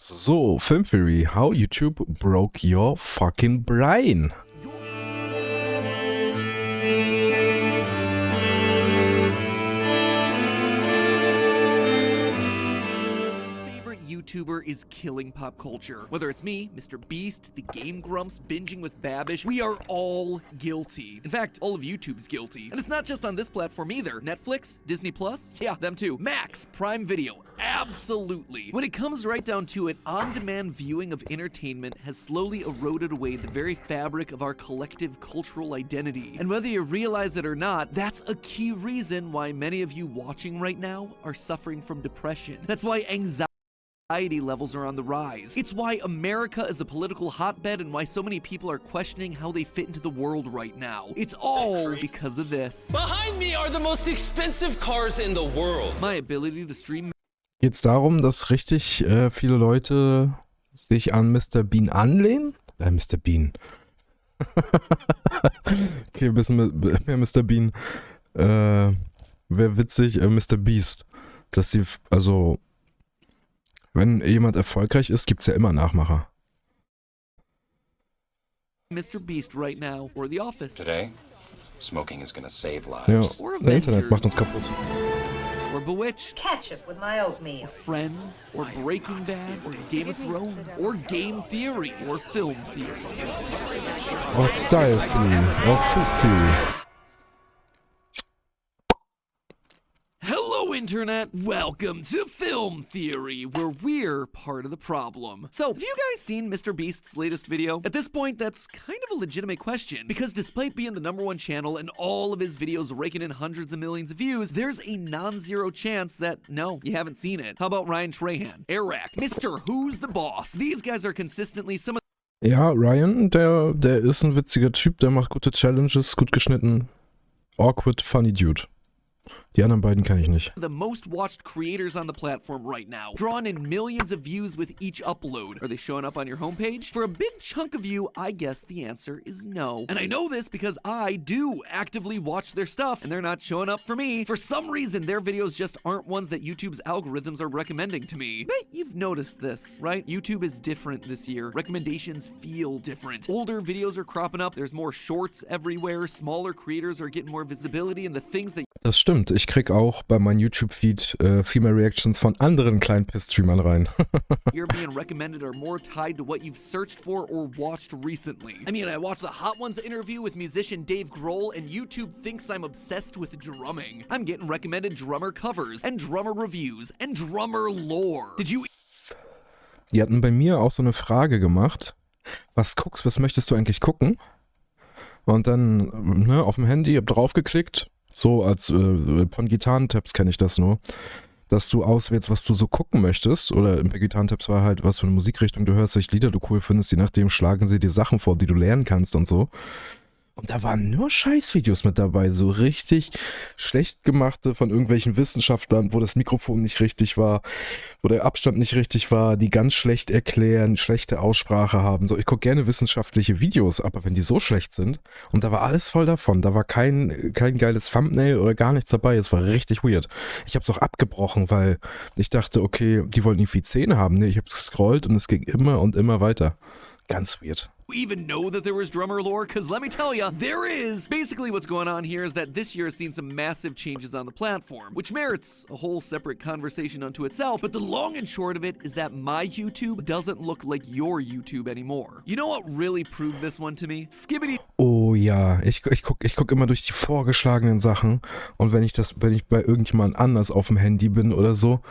So, Film Theory, how YouTube broke your fucking brain. YouTuber is killing pop culture. Whether it's me, Mr. Beast, the Game Grumps, binging with Babish, we are all guilty. In fact, all of YouTube's guilty. And it's not just on this platform either. Netflix, Disney Plus, yeah, them too. Max, Prime Video, absolutely. When it comes right down to it, on-demand viewing of entertainment has slowly eroded away the very fabric of our collective cultural identity. And whether you realize it or not, that's a key reason why many of you watching right now are suffering from depression. That's why anxiety levels are on the rise. It's why America is a political hotbed and why so many people are questioning how they fit into the world right now. It's all because of this. Behind me are the most expensive cars in the world. My ability to stream. Geht's darum, dass richtig viele Leute sich an Mr. Bean anlehnen? Mr. Bean. Okay, ein bisschen mehr Mr. Bean. Wäre witzig, Mr. Beast. Dass sie, also wenn jemand erfolgreich ist, gibt's ja immer Nachmacher. Mr. Beast right now, or The Office. Today, smoking is gonna save lives. Ja, Or der Internet Avengers. macht uns kaputt. Or Bewitched. Ketchup with my oatmeal. Or Friends. Or Breaking Bad. Or Game of Thrones. Or Game Theory. Or Film Theory. Or Style Theory. Or Food Theory. Hello, Internet! Welcome to Film Theory, where we're part of the problem. So, have you guys seen Mr. Beast's latest video? At this point, that's kind of a legitimate question, because despite being the #1 channel and all of his videos raking in hundreds of millions of views, there's a non-zero chance that, no, you haven't seen it. How about Ryan Trahan, Eric, Mr. Who's the Boss? These guys are consistently some of Ja, Ryan, der ist ein witziger Typ, der macht gute Challenges, gut geschnitten. Awkward, funny Dude. Die anderen beiden kann ich nicht. the most watched creators on the platform right now, drawing in millions of views with each upload. Are they showing up on your homepage? For a big chunk of you, I guess the answer is no. And I know this because I do actively watch their stuff, and they're not showing up for me. For some reason, their videos just aren't ones that YouTube's algorithms are recommending to me. Bet you've noticed this, right? YouTube is different this year. Recommendations feel different. Older videos are cropping up, there's more shorts everywhere, smaller creators are getting more visibility, and the things that Das stimmt, ich krieg auch bei meinem YouTube-Feed viel mehr Reactions von anderen kleinen Piss-Streamern rein. you're being recommended are more tied to what you've searched for or watched recently. I mean, I watched the Hot Ones interview with musician Dave Grohl, and YouTube thinks I'm obsessed with drumming. I'm getting recommended drummer covers and drummer reviews and drummer lore. Did you Die hatten bei mir auch so eine Frage gemacht. Was möchtest du eigentlich gucken? Und dann, ne, auf dem Handy, hab draufgeklickt. So als von Gitarrentabs kenne ich das nur, dass du auswählst, was du so gucken möchtest. Oder bei Gitarrentabs war halt, was für eine Musikrichtung du hörst, welche Lieder du cool findest. Je nachdem schlagen sie dir Sachen vor, die du lernen kannst und so. Und da waren nur Scheißvideos mit dabei, so richtig schlecht gemachte von irgendwelchen Wissenschaftlern, wo das Mikrofon nicht richtig war, wo der Abstand nicht richtig war, die ganz schlecht erklären, schlechte Aussprache haben. So, ich gucke gerne wissenschaftliche Videos, aber wenn die so schlecht sind, und da war alles voll davon, da war kein geiles Thumbnail oder gar nichts dabei, es war richtig weird. Ich habe es auch abgebrochen, weil ich dachte, okay, die wollten irgendwie 10 haben. Nee, ich habe gescrollt und es ging immer und immer weiter. Ganz weird. even know that there was drummer lore? Because let me tell you, there is. Basically what's going on here is that this year has seen some massive changes on the platform, which merits a whole separate conversation unto itself, but the long and short of it is that my YouTube doesn't look like your YouTube anymore. You know what really proved this one to me? Skibbity. Oh ja, ich guck immer durch die vorgeschlagenen Sachen, und wenn ich bei irgendjemand anders auf dem Handy bin oder so,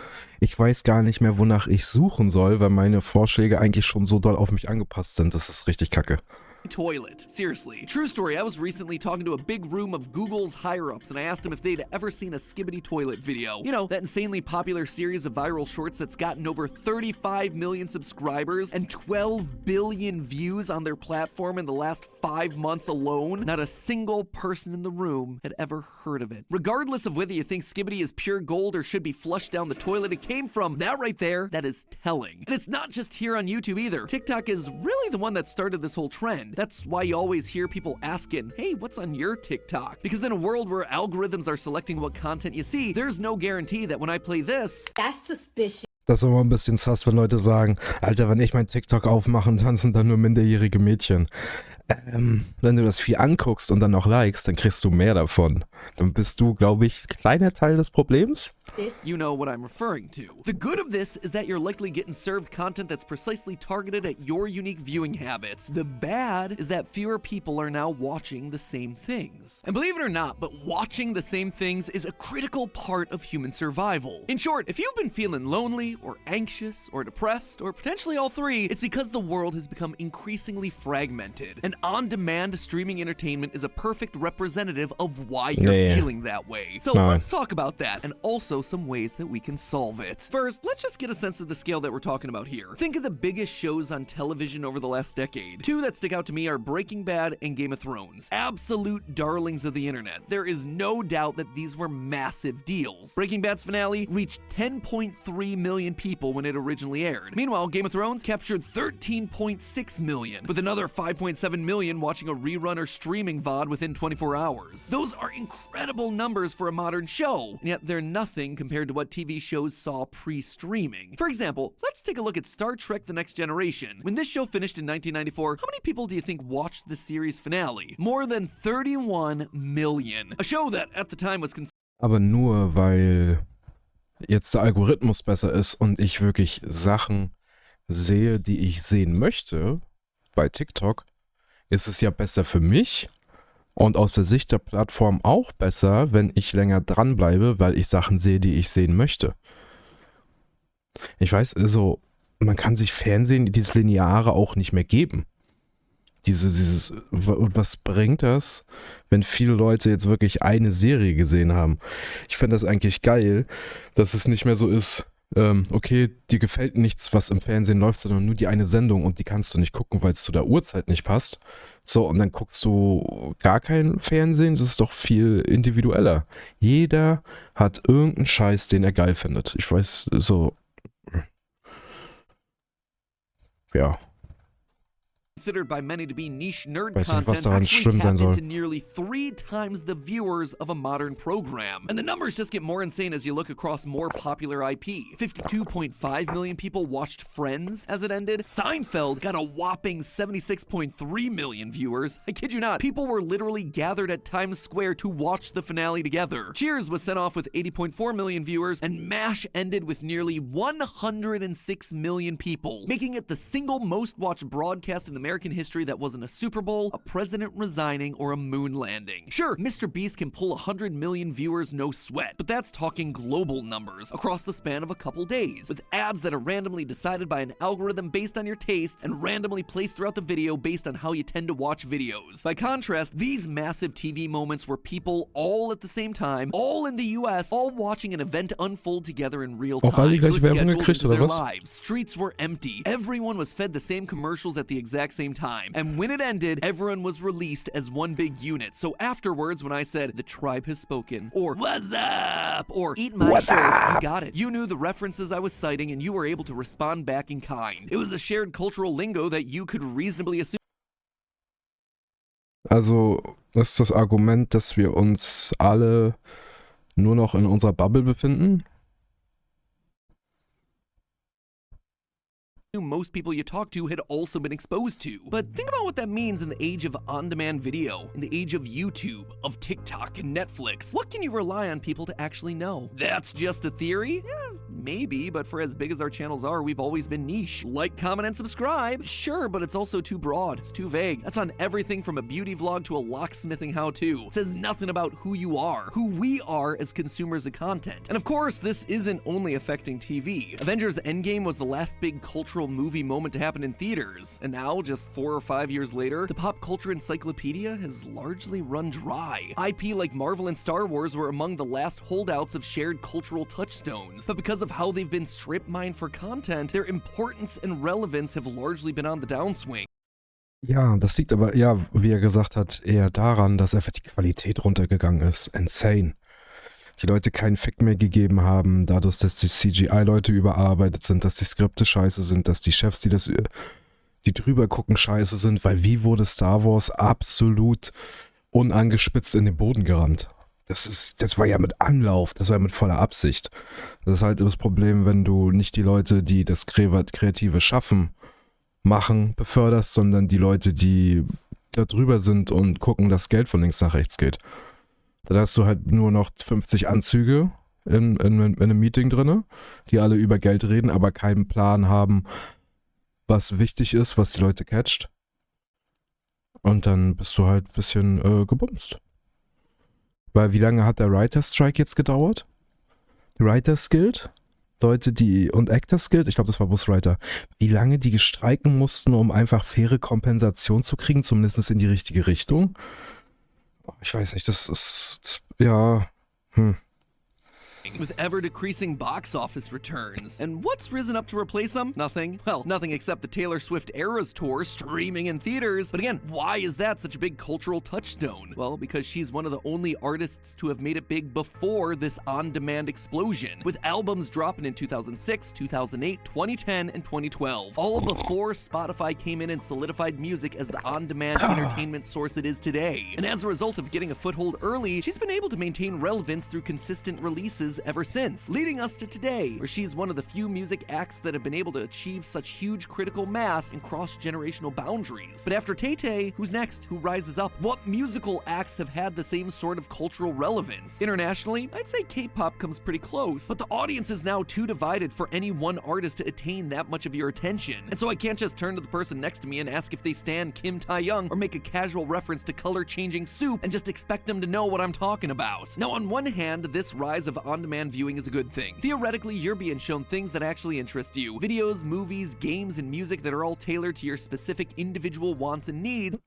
ich weiß gar nicht mehr, wonach ich suchen soll, weil meine Vorschläge eigentlich schon so doll auf mich angepasst sind. Das ist richtig kacke. Toilet. Seriously. True story, I was recently talking to a big room of Google's higher-ups, and I asked them if they'd ever seen a Skibbity Toilet video. You know, that insanely popular series of viral shorts that's gotten over 35 million subscribers and 12 billion views on their platform in the last 5 months alone. Not a single person in the room had ever heard of it. Regardless of whether you think Skibbity is pure gold or should be flushed down the toilet it came from, that right there, that is telling. And it's not just here on YouTube either. TikTok is really the one that started this whole trend. That's why you always hear people asking, hey, what's on your TikTok? Because in a world where algorithms are selecting what content you see, there's no guarantee that when I play this, That's suspicious. Das ist immer ein bisschen sass, wenn Leute sagen, Alter, wenn ich mein TikTok aufmache, tanzen da nur minderjährige Mädchen. Wenn du das viel anguckst und dann noch likest, dann kriegst du mehr davon. Dann bist du, glaube ich, kleiner Teil des Problems. You know what I'm referring to. The good of this is that you're likely getting served content that's precisely targeted at your unique viewing habits. The bad is that fewer people are now watching the same things. And believe it or not, but watching the same things is a critical part of human survival. In short, if you've been feeling lonely or anxious or depressed or potentially all three, it's because the world has become increasingly fragmented. And on-demand streaming entertainment is a perfect representative of why you're feeling that way. So let's talk about that and also some ways that we can solve it. First, let's just get a sense of the scale that we're talking about here. Think of the biggest shows on television over the last decade. Two that stick out to me are Breaking Bad and Game of Thrones. Absolute darlings of the internet. There is no doubt that these were massive deals. Breaking Bad's finale reached 10.3 million people when it originally aired. Meanwhile, Game of Thrones captured 13.6 million, with another 5.7 million watching a rerun or streaming VOD within 24 hours. Those are incredible numbers for a modern show, and yet they're nothing compared to what TV shows saw pre-streaming. For example, let's take a look at Star Trek: The Next Generation. When this show finished in 1994, how many people do you think watched the series finale? More than 31 million. A show that at the time was considered. Aber nur, weil jetzt der Algorithmus besser ist und ich wirklich Sachen sehe, die ich sehen möchte bei TikTok, ist es ja besser für mich. Und aus der Sicht der Plattform auch besser, wenn ich länger dranbleibe, weil ich Sachen sehe, die ich sehen möchte. Ich weiß, also, man kann sich Fernsehen, dieses Lineare auch nicht mehr geben. Was bringt das, wenn viele Leute jetzt wirklich eine Serie gesehen haben? Ich fände das eigentlich geil, dass es nicht mehr so ist, okay, dir gefällt nichts, was im Fernsehen läuft, sondern nur die eine Sendung und die kannst du nicht gucken, weil es zu der Uhrzeit nicht passt. So, und dann guckst du gar kein Fernsehen, das ist doch viel individueller. Jeder hat irgendeinen Scheiß, den er geil findet. Ich weiß, so, ja. Considered by many to be niche nerd Weiß nicht, was content, daran actually schlimm sein tapped soll. into nearly 3 times the viewers of a modern program. And the numbers just get more insane as you look across more popular IP. 52.5 million people watched Friends as it ended. Seinfeld got a whopping 76.3 million viewers. I kid you not, people were literally gathered at Times Square to watch the finale together. Cheers was sent off with 80.4 million viewers, and MASH ended with nearly 106 million people, making it the single most watched broadcast in American history that wasn't a Super Bowl, a president resigning, or a moon landing. Sure, Mr. Beast can pull 100 million viewers no sweat, but that's talking global numbers across the span of a couple days, with ads that are randomly decided by an algorithm based on your tastes and randomly placed throughout the video based on how you tend to watch videos. By contrast, these massive TV moments were people all at the same time, all in the US, all watching an event unfold together in real time. Auch alle die It gleiche was Werbung scheduled gekriegt, into oder their was? lives. Streets were empty. Everyone was fed the same commercials at the exact same time. And when it ended, everyone was released as one big unit. So afterwards, when I said, "The tribe has spoken," or "What's up?" or "Eat my shorts," you got it. You knew the references I was citing and you were able to respond back in kind. It was a shared cultural lingo that you could reasonably assume. Also, das ist das Argument, dass wir uns alle nur noch in unserer Bubble befinden. Most people you talk to had also been exposed to. But think about what that means in the age of on-demand video, in the age of YouTube, of TikTok and Netflix. What can you rely on people to actually know? That's just a theory? Yeah, maybe, but for as big as our channels are, we've always been niche. Like, comment, and subscribe? Sure, but it's also too broad. It's too vague. That's on everything from a beauty vlog to a locksmithing how-to. It says nothing about who you are, who we are as consumers of content. And of course, this isn't only affecting TV. Avengers Endgame was the last big cultural movie moment to happen in theaters, and now, just 4 or 5 years later, the pop culture encyclopedia has largely run dry. IP like Marvel and Star Wars were among the last holdouts of shared cultural touchstones, but because of how they've been strip mined for content, their importance and relevance have largely been on the downswing. Ja, das liegt aber, ja, wie er gesagt hat, eher daran, dass einfach die Qualität runtergegangen ist. Insane. Die Leute keinen Fick mehr gegeben haben, dadurch, dass die CGI-Leute überarbeitet sind, dass die Skripte scheiße sind, dass die Chefs, die drüber gucken, scheiße sind, weil wie wurde Star Wars absolut unangespitzt in den Boden gerammt? das war ja mit Anlauf, das war ja mit voller Absicht. Das ist halt das Problem, wenn du nicht die Leute, die das Kreative Schaffen machen, beförderst, sondern die Leute, die da drüber sind und gucken, dass Geld von links nach rechts geht. Dann hast du halt nur noch 50 Anzüge in einem Meeting drinne, die alle über Geld reden, aber keinen Plan haben, was wichtig ist, was die Leute catcht. Und dann bist du halt ein bisschen gebumst. Weil wie lange hat der Writer's Strike jetzt gedauert? Writer's Guild? Leute, und Actors Guild, ich glaube, das war Buswriter, wie lange die gestreiken mussten, um einfach faire Kompensation zu kriegen, zumindest in die richtige Richtung. Ich weiß nicht, das ist, ja, With ever-decreasing box office returns. And what's risen up to replace them? Nothing. Well, nothing except the Taylor Swift Eras Tour streaming in theaters. But again, why is that such a big cultural touchstone? Well, because she's one of the only artists to have made it big before this on-demand explosion, with albums dropping in 2006, 2008, 2010, and 2012. All before Spotify came in and solidified music as the on-demand entertainment source it is today. And as a result of getting a foothold early, she's been able to maintain relevance through consistent releases ever since, leading us to today, where she's one of the few music acts that have been able to achieve such huge critical mass and cross-generational boundaries. But after Tay-Tay, who's next? Who rises up? What musical acts have had the same sort of cultural relevance? Internationally, I'd say K-pop comes pretty close, but the audience is now too divided for any one artist to attain that much of your attention. And so I can't just turn to the person next to me and ask if they stan Kim Tae-young or make a casual reference to color-changing soup and just expect them to know what I'm talking about. Now, on one hand, this rise of on-demand viewing is a good thing. Theoretically, you're being shown things that actually interest you. Videos, movies, games, and music that are all tailored to your specific individual wants and needs.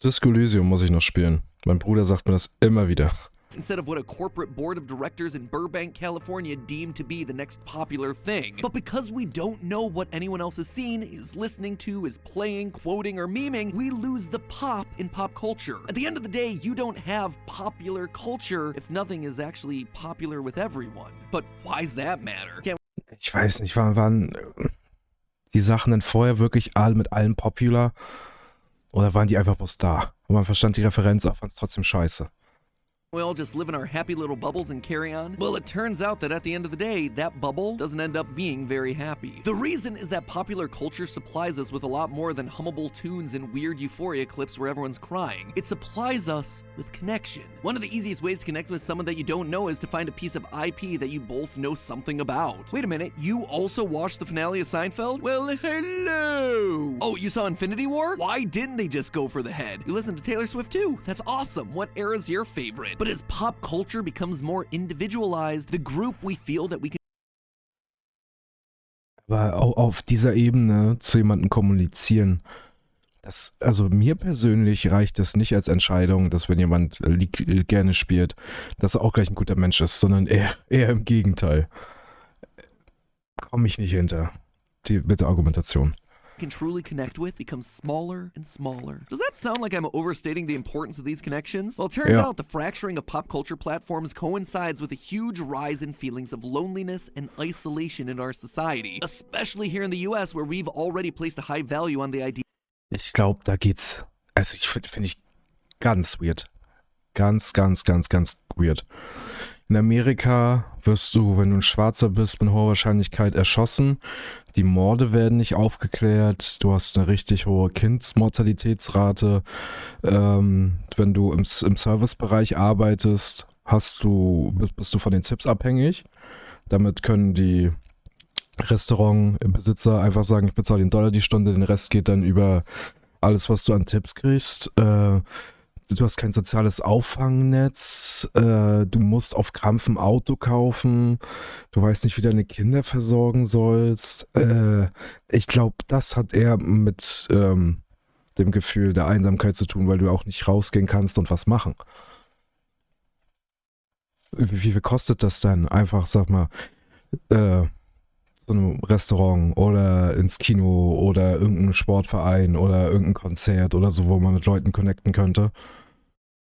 Disco Elysium muss ich noch spielen. Mein Bruder sagt mir das immer wieder. Instead of what a corporate board of directors in Burbank, California deemed to be the next popular thing. But because we don't know what anyone else has seen, is listening to, is playing, quoting, or memeing, we lose the pop in pop culture. At the end of the day, you don't have popular culture if nothing is actually popular with everyone. But why's that matter? Ich weiß nicht, waren die Sachen denn vorher wirklich mit allem popular? Oder waren die einfach bloß da? Und man verstand die Referenz, auch fand es trotzdem scheiße. We all just live in our happy little bubbles and carry on? Well, it turns out that at the end of the day, that bubble doesn't end up being very happy. The reason is that popular culture supplies us with a lot more than hummable tunes and weird euphoria clips where everyone's crying. It supplies us with connection. One of the easiest ways to connect with someone that you don't know is to find a piece of IP that you both know something about. Wait a minute, you also watched the finale of Seinfeld? Well, hello! Oh, you saw Infinity War? Why didn't they just go for the head? You listened to Taylor Swift too? That's awesome. What era's your favorite? But as pop culture becomes more individualized, the group we feel that we can. Aber auch auf dieser Ebene zu jemandem kommunizieren, also mir persönlich reicht es nicht als Entscheidung, dass wenn jemand gerne spielt, dass er auch gleich ein guter Mensch ist, sondern eher im Gegenteil. Komme ich nicht hinter. Mit der Argumentation. Can truly connect with becomes smaller and smaller. Does that sound like I'm overstating the importance of these connections? Well, it turns out the fracturing of pop culture platforms coincides with a huge rise in feelings of loneliness and isolation in our society, especially here in the US, where we've already placed a high value on the idea. Ich glaube, da geht's, also finde ich ganz weird. Ganz weird. In Amerika wirst du, wenn du ein Schwarzer bist, mit hoher Wahrscheinlichkeit erschossen. Die Morde werden nicht aufgeklärt. Du hast eine richtig hohe Kindsmortalitätsrate. Wenn du im Servicebereich arbeitest, bist du von den Tipps abhängig. Damit können die Restaurantbesitzer einfach sagen, ich bezahle $1 die Stunde, den Rest geht dann über alles, was du an Tipps kriegst. Du hast kein soziales Auffangnetz, du musst auf Krampf ein Auto kaufen, du weißt nicht, wie deine Kinder versorgen sollst. Ich glaube, das hat eher mit dem Gefühl der Einsamkeit zu tun, weil du auch nicht rausgehen kannst und was machen. Wie viel kostet das denn? Einfach, sag mal, so ein Restaurant oder ins Kino oder irgendein Sportverein oder irgendein Konzert oder so, wo man mit Leuten connecten könnte.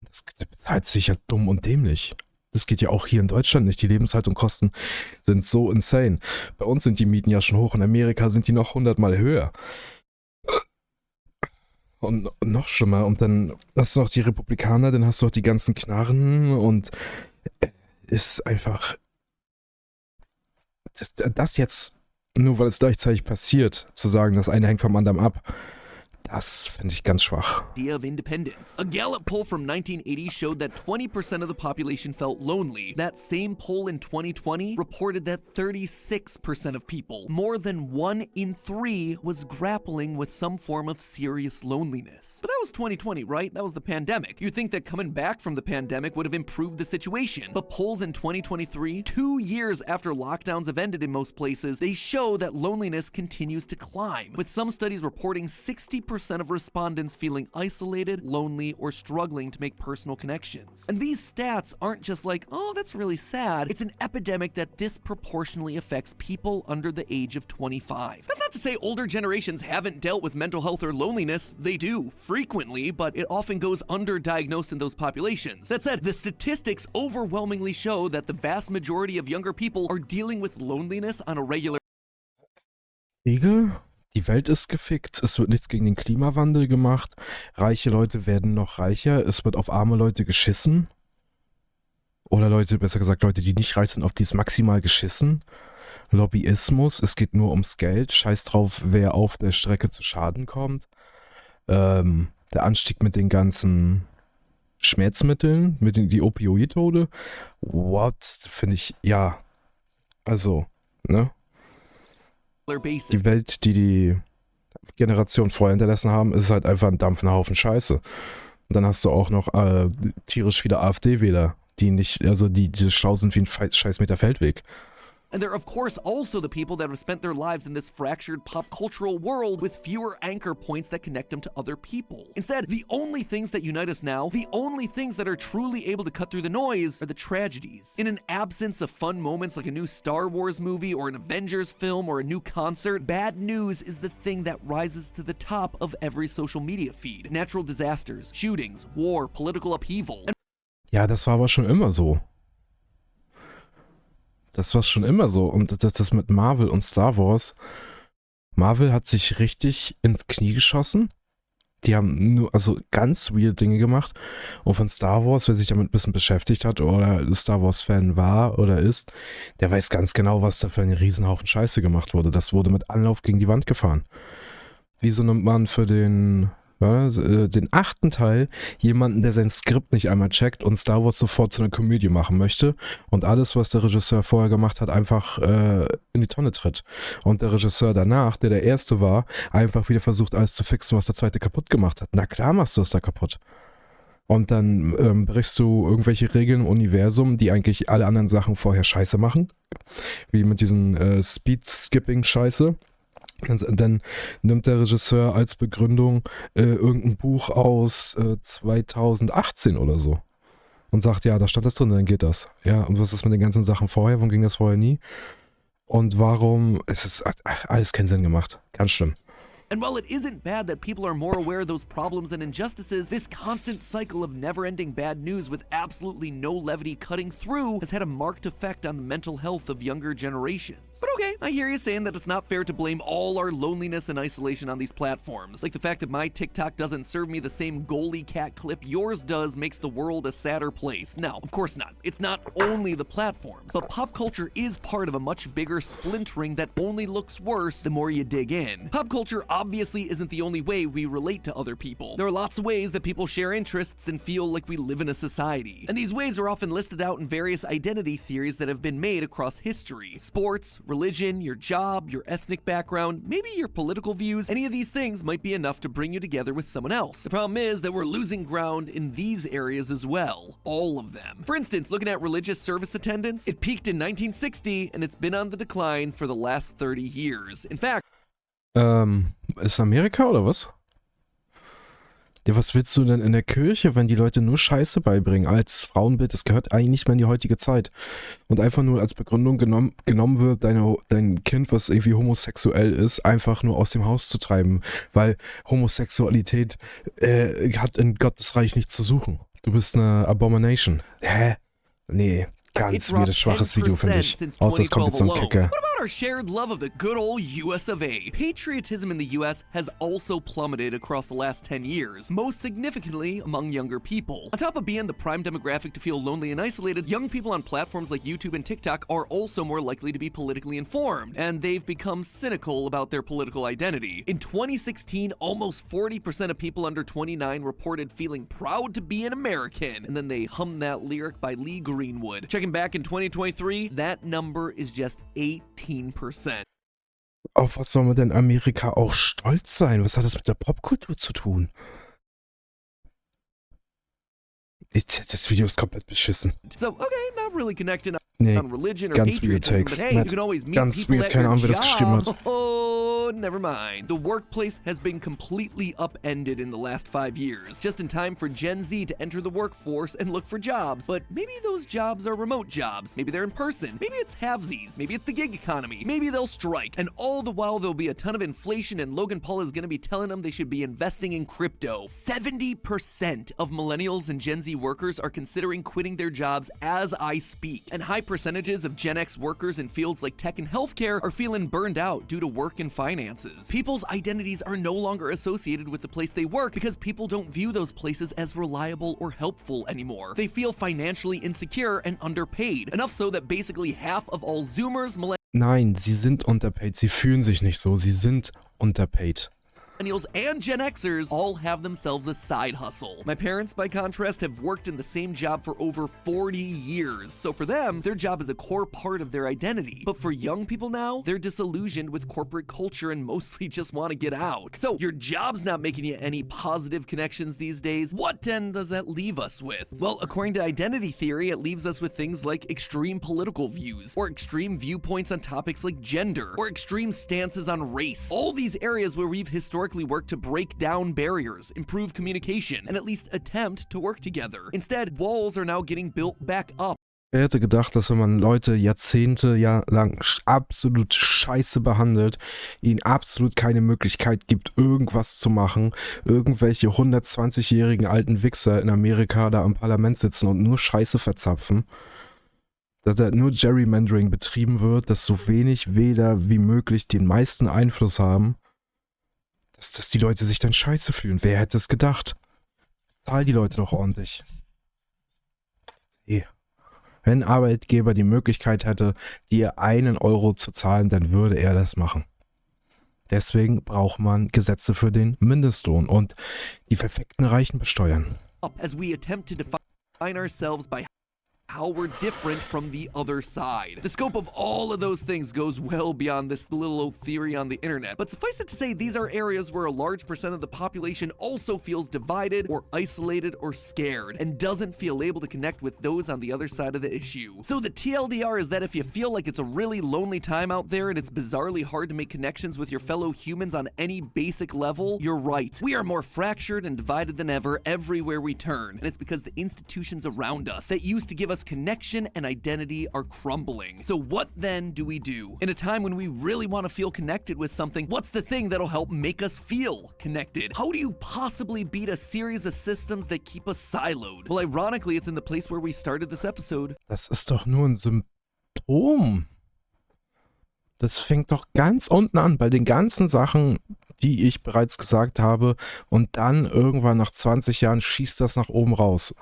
Das bezahlt sich ja dumm und dämlich. Das geht ja auch hier in Deutschland nicht. Die Lebenshaltungskosten sind so insane. Bei uns sind die Mieten ja schon hoch. In Amerika sind die noch 100-mal höher. Und noch schlimmer. Und dann hast du noch die Republikaner, dann hast du auch die ganzen Knarren und ist einfach, das jetzt, nur weil es gleichzeitig passiert, zu sagen, das eine hängt vom anderen ab, das finde ich ganz schwach. Idea of independence. A Gallup poll from 1980 showed that 20% of the population felt lonely. That same poll in 2020 reported that 36% of people, more than 1 in 3, was grappling with some form of serious loneliness. But that was 2020, right? That was the pandemic. You'd think that coming back from the pandemic would have improved the situation. But polls in 2023, 2 years after lockdowns have ended in most places, they show that loneliness continues to climb, with some studies reporting 60% of respondents feeling isolated, lonely, or struggling to make personal connections. And these stats aren't just like, oh, that's really sad. It's an epidemic that disproportionately affects people under the age of 25. That's not to say older generations haven't dealt with mental health or loneliness. They do, frequently, but it often goes underdiagnosed in those populations. That said, the statistics overwhelmingly show that the vast majority of younger people are dealing with loneliness on a regular Kriege? Die Welt ist gefickt, es wird nichts gegen den Klimawandel gemacht, reiche Leute werden noch reicher, es wird auf arme Leute geschissen. Oder Leute, besser gesagt, Leute, die nicht reich sind, auf die ist maximal geschissen. Lobbyismus, es geht nur ums Geld, scheiß drauf, wer auf der Strecke zu Schaden kommt. Der Anstieg mit den ganzen Schmerzmitteln, mit die Opioidtode. What? Finde ich, ja. Also, ne? basis. Die Welt, die Generation vorher hinterlassen haben, ist halt einfach ein dampfender Haufen Scheiße. Und dann hast du auch noch tierisch viele AfD-Wähler, die nicht, also die schlau sind wie ein Scheißmeter Feldweg. And they're, of course, also the people that have spent their lives in this fractured pop cultural world with fewer anchor points that connect them to other people. Instead, the only things that unite us now, the only things that are truly able to cut through the noise, are the tragedies. In an absence of fun moments like a new Star Wars movie or an Avengers film or a new concert, bad news is the thing that rises to the top of every social media feed. Natural disasters, shootings, war, political upheaval. Ja, das war aber schon immer so. Das war schon immer so. Und das mit Marvel und Star Wars. Marvel hat sich richtig ins Knie geschossen. Die haben nur, also ganz weird Dinge gemacht. Und von Star Wars, wer sich damit ein bisschen beschäftigt hat oder Star Wars-Fan war oder ist, der weiß ganz genau, was da für ein Riesenhaufen Scheiße gemacht wurde. Das wurde mit Anlauf gegen die Wand gefahren. Wieso nimmt man für den 8. Teil jemanden, der sein Skript nicht einmal checkt und Star Wars sofort zu einer Komödie machen möchte und alles, was der Regisseur vorher gemacht hat, einfach in die Tonne tritt. Und der Regisseur danach, der Erste war, einfach wieder versucht, alles zu fixen, was der Zweite kaputt gemacht hat. Na klar machst du das da kaputt. Und dann brichst du irgendwelche Regeln im Universum, die eigentlich alle anderen Sachen vorher scheiße machen. Wie mit diesen Speed-Skipping-Scheiße. Dann nimmt der Regisseur als Begründung irgendein Buch aus 2018 oder so und sagt, ja, da stand das drin, dann geht das. Ja, und was ist mit den ganzen Sachen vorher? Warum ging das vorher nie? Und warum? Hat alles keinen Sinn gemacht. Ganz schlimm. And while it isn't bad that people are more aware of those problems and injustices, this constant cycle of never-ending bad news with absolutely no levity cutting through has had a marked effect on the mental health of younger generations. But okay, I hear you saying that it's not fair to blame all our loneliness and isolation on these platforms. Like the fact that my TikTok doesn't serve me the same goalie cat clip yours does makes the world a sadder place. No, of course not. It's not only the platforms, but pop culture is part of a much bigger splintering that only looks worse the more you dig in. Pop culture obviously isn't the only way we relate to other people. There are lots of ways that people share interests and feel like we live in a society. And these ways are often listed out in various identity theories that have been made across history. Sports, religion, your job, your ethnic background, maybe your political views, any of these things might be enough to bring you together with someone else. The problem is that we're losing ground in these areas as well. All of them. For instance, looking at religious service attendance, it peaked in 1960 and it's been on the decline for the last 30 years. In fact, ist Amerika oder was? Ja, was willst du denn in der Kirche, wenn die Leute nur Scheiße beibringen als Frauenbild? Das gehört eigentlich nicht mehr in die heutige Zeit. Und einfach nur als Begründung genommen wird, dein Kind, was irgendwie homosexuell ist, einfach nur aus dem Haus zu treiben. Weil Homosexualität hat in Gottes Reich nichts zu suchen. Du bist eine Abomination. Hä? Nee, ganz weirdes, schwaches Video, finde ich. Außer es kommt jetzt so ein Kicker. about our shared love of the good old US of A? Patriotism in the US has also plummeted across the last 10 years, most significantly among younger people. On top of being the prime demographic to feel lonely and isolated, young people on platforms like YouTube and TikTok are also more likely to be politically informed, and they've become cynical about their political identity. In 2016, almost 40% of people under 29 reported feeling proud to be an American, and then they hummed that lyric by Lee Greenwood. Checking back in 2023, that number is just 18%. Auf was soll man denn Amerika auch stolz sein? Was hat das mit der Popkultur zu tun? Das Video ist komplett beschissen. So, okay, not really connecting Nee, on religion or ganz weird patriotism, takes. but hey, you can always meet Ganz people weird, at keine your Ahnung, wer das geschrieben job. hat. Oh, never mind. The workplace has been completely upended in the last 5 years, just in time for Gen Z to enter the workforce and look for jobs. But maybe those jobs are remote jobs. Maybe they're in person. Maybe it's halvesies. Maybe it's the gig economy. Maybe they'll strike. And all the while, there'll be a ton of inflation, and Logan Paul is going to be telling them they should be investing in crypto. 70% of millennials and Gen Z workers are considering quitting their jobs as I speak. And high percentages of Gen X workers in fields like tech and healthcare are feeling burned out due to work and finances. People's identities are no longer associated with the place they work because people don't view those places as reliable or helpful anymore. They feel financially insecure and underpaid. Enough so that basically half of all Zoomers, Nein, sie sind underpaid. Sie fühlen sich nicht so. Sie sind underpaid. Millennials and Gen Xers all have themselves a side hustle. My parents, by contrast, have worked in the same job for over 40 years. So for them, their job is a core part of their identity. But for young people now, they're disillusioned with corporate culture and mostly just want to get out. So your job's not making you any positive connections these days. What then does that leave us with? Well, according to identity theory, it leaves us with things like extreme political views, or extreme viewpoints on topics like gender, or extreme stances on race. All these areas where we've historically work to break down barriers, improve communication, and at least attempt to work together. Instead, walls are now getting built back up. Wer hätte gedacht, dass wenn man Leute Jahrzehnte lang absolut scheiße behandelt, ihnen absolut keine Möglichkeit gibt, irgendwas zu machen, irgendwelche 120-jährigen alten Wichser in Amerika da am Parlament sitzen und nur Scheiße verzapfen, dass da nur Gerrymandering betrieben wird, dass so wenig Wähler wie möglich den meisten Einfluss haben, dass die Leute sich dann scheiße fühlen. Wer hätte es gedacht? Zahl die Leute doch ordentlich. Wenn ein Arbeitgeber die Möglichkeit hätte, dir 1 Euro zu zahlen, dann würde er das machen. Deswegen braucht man Gesetze für den Mindestlohn und die perfekten Reichen besteuern. As we attempt to define ourselves by how we're different from the other side. The scope of all of those things goes well beyond this little old theory on the internet. But suffice it to say, these are areas where a large percent of the population also feels divided or isolated or scared and doesn't feel able to connect with those on the other side of the issue. So the TLDR is that if you feel like it's a really lonely time out there and it's bizarrely hard to make connections with your fellow humans on any basic level, you're right. We are more fractured and divided than ever everywhere we turn. And it's because the institutions around us that used to give us connection and identity are crumbling. So what then do we do? In a time when we really want to feel connected with something, what's the thing that'll help make us feel connected? How do you possibly beat a series of systems that keep us siloed? Well, ironically, it's in the place where we started this episode. Das ist doch nur ein Symptom. Das fängt doch ganz unten an, bei den ganzen Sachen, die ich bereits gesagt habe, und dann irgendwann nach 20 Jahren schießt das nach oben raus.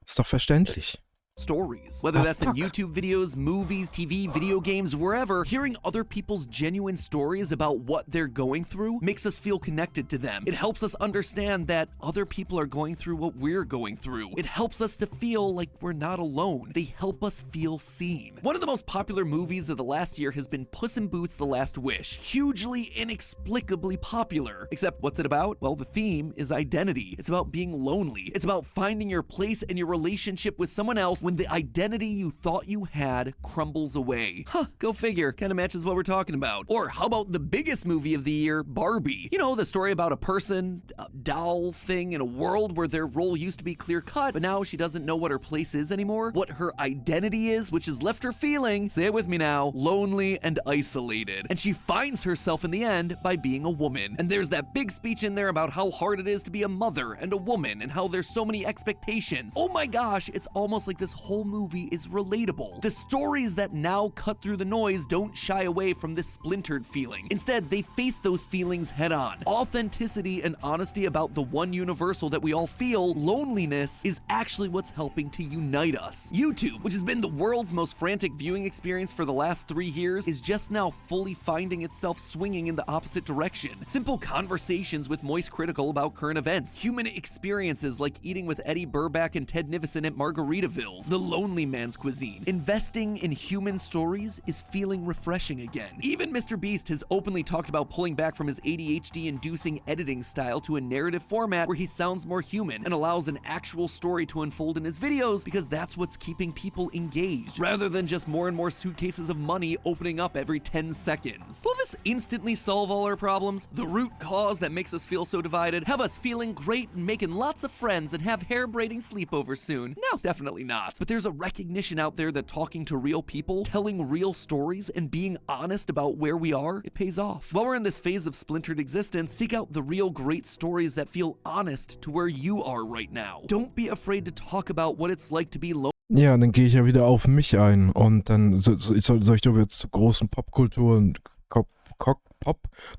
Ist doch verständlich. Stories. Whether that's in YouTube videos, movies, TV, video games, wherever, hearing other people's genuine stories about what they're going through makes us feel connected to them. It helps us understand that other people are going through what we're going through. It helps us to feel like we're not alone. They help us feel seen. One of the most popular movies of the last year has been Puss in Boots: The Last Wish. Hugely, inexplicably popular. Except what's it about? Well, the theme is identity. It's about being lonely. It's about finding your place in your relationship with someone else when the identity you thought you had crumbles away. Huh, go figure. Kind of matches what we're talking about. Or how about the biggest movie of the year, Barbie? You know, the story about a person, a doll thing in a world where their role used to be clear-cut, but now she doesn't know what her place is anymore, what her identity is, which has left her feeling, say it with me now, lonely and isolated. And she finds herself in the end by being a woman. And there's that big speech in there about how hard it is to be a mother and a woman and how there's so many expectations. Oh my gosh, it's almost like this this whole movie is relatable. The stories that now cut through the noise don't shy away from this splintered feeling. Instead, they face those feelings head on. Authenticity and honesty about the one universal that we all feel, loneliness, is actually what's helping to unite us. YouTube, which has been the world's most frantic viewing experience for the last 3 years, is just now fully finding itself swinging in the opposite direction. Simple conversations with Moist Critical about current events, human experiences like eating with Eddie Burback and Ted Nivison at Margaritaville's, the lonely man's cuisine. Investing in human stories is feeling refreshing again. Even Mr. Beast has openly talked about pulling back from his ADHD-inducing editing style to a narrative format where he sounds more human and allows an actual story to unfold in his videos because that's what's keeping people engaged, rather than just more and more suitcases of money opening up every 10 seconds. Will this instantly solve all our problems? The root cause that makes us feel so divided? Have us feeling great and making lots of friends and have hair-braiding sleepovers soon? No, definitely not. But there's a recognition out there that talking to real people, telling real stories, and being honest about where we are, it pays off. While we're in this phase of splintered existence, seek out the real great stories that feel honest to where you are right now. Don't be afraid to talk about what it's like to be lonely. Ja, dann gehe ich ja wieder auf mich ein und dann soll ich doch jetzt zu großen Popkultur und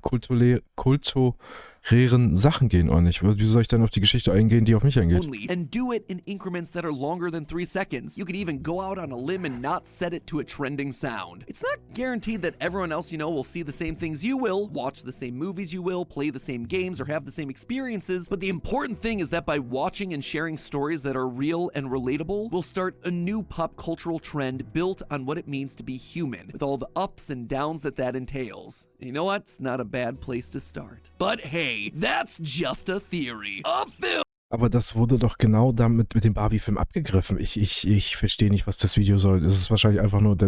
popkulturären Sachen gehen, oder nicht? Wie soll ich dann auf die Geschichte eingehen, die auf mich eingeht? And do it in increments that are longer than 3 seconds. You could even go out on a limb and not set it to a trending sound. It's not guaranteed that everyone else you know will see the same things you will, watch the same movies you will, play the same games, or have the same experiences, but the important thing is that by watching and sharing stories that are real and relatable, we'll start a new pop cultural trend built on what it means to be human, with all the ups and downs that entails. You know what? It's not a bad place to start. But hey, that's just a theory. A film. Aber das wurde doch genau damit mit dem Barbie-Film abgegriffen. Ich verstehe nicht, was das Video soll. Es ist wahrscheinlich einfach nur,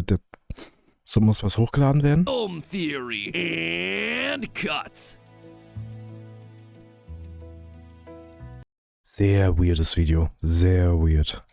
so muss was hochgeladen werden. Film theory and cut. Sehr weirdes Video. Sehr weird.